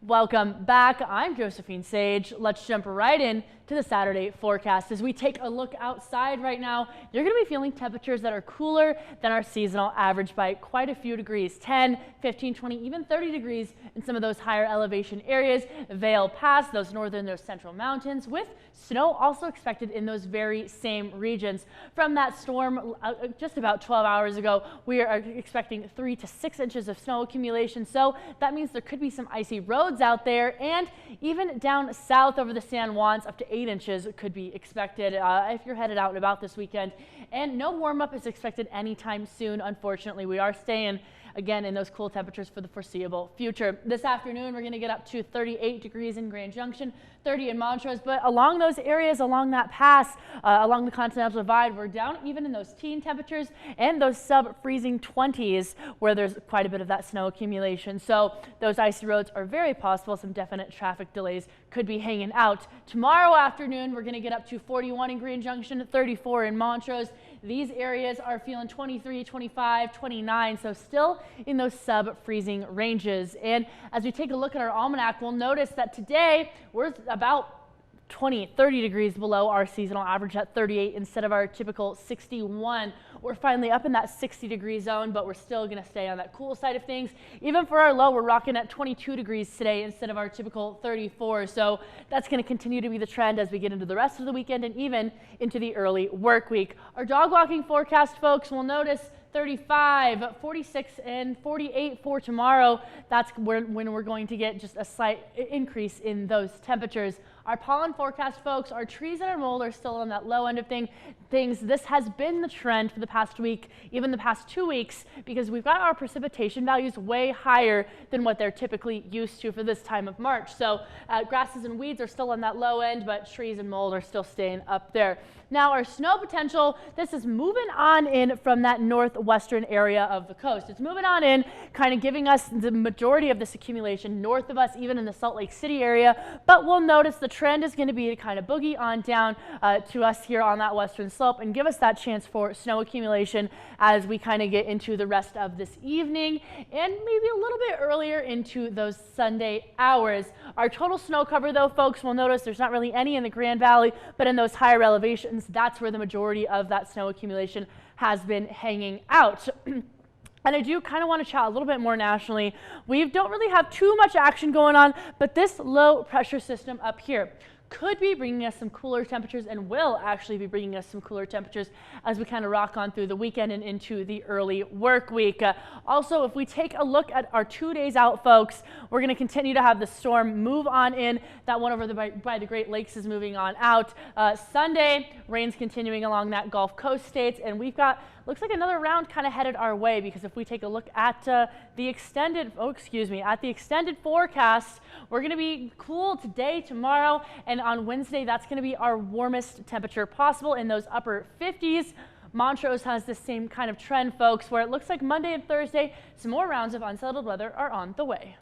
Welcome back. I'm Josephine Sage. Let's jump right in to the Saturday forecast. As we take a look outside right now, you're going to be feeling temperatures that are cooler than our seasonal average by quite a few degrees, 10, 15, 20, even 30 degrees in some of those higher elevation areas. Vail Pass, those northern, those central mountains, with snow also expected in those very same regions. From that storm just about 12 hours ago, we are expecting 3 to 6 inches of snow accumulation. So that means there could be some icy roads out there, and even down south over the San Juans, up to 8 inches could be expected if you're headed out and about this weekend. And no warm up is expected anytime soon. Unfortunately, we are staying again in those cool temperatures for the foreseeable future. This afternoon, we're going to get up to 38 degrees in Grand Junction, 30 in Montrose, but along those areas, along that pass, along the Continental Divide, we're down even in those teen temperatures and those sub-freezing 20s where there's quite a bit of that snow accumulation. So those icy roads are very possible. Some definite traffic delays could be hanging out. Tomorrow afternoon, we're going to get up to 41 in Grand Junction, 34 in Montrose. These areas are feeling 23, 25, 29, so still in those sub-freezing ranges. And as we take a look at our almanac, we'll notice that today we're about 20, 30 degrees below our seasonal average at 38 instead of our typical 61. We're finally up in that 60 degree zone, but we're still going to stay on that cool side of things. Even for our low, we're rocking at 22 degrees today instead of our typical 34. So that's going to continue to be the trend as we get into the rest of the weekend and even into the early work week. Our dog walking forecast, folks, will notice 35, 46, and 48 for tomorrow. That's when we're going to get just a slight increase in those temperatures. Our pollen forecast, folks, our trees and our mold are still on that low end of things. This has been the trend for the past week, even the past 2 weeks, because we've got our precipitation values way higher than what they're typically used to for this time of March. So grasses and weeds are still on that low end, but trees and mold are still staying up there. Now our snow potential, this is moving on in from that northwestern area of the coast. It's moving on in, kind of giving us the majority of this accumulation north of us, even in the Salt Lake City area. But we'll notice the trend is going to be to kind of boogie on down to us here on that western slope and give us that chance for snow accumulation as we kind of get into the rest of this evening and maybe a little bit earlier into those Sunday hours. Our total snow cover, though, folks, will notice there's not really any in the Grand Valley, but in those higher elevations, that's where the majority of that snow accumulation has been hanging out. And I do kind of want to chat a little bit more nationally. We don't really have too much action going on, but this low pressure system up here could be bringing us some cooler temperatures and will actually be bringing us some cooler temperatures as we kind of rock on through the weekend and into the early work week. Also, if we take a look at our 2 days out, folks, we're going to continue to have the storm move on in. That one over by the Great Lakes is moving on out. Sunday, rain's continuing along that Gulf Coast states, and we've got looks like another round kind of headed our way, because if we take a look at the extended forecast, we're going to be cool today, tomorrow, and on Wednesday, that's going to be our warmest temperature possible in those upper 50s. Montrose has the same kind of trend, folks, where it looks like Monday and Thursday, some more rounds of unsettled weather are on the way.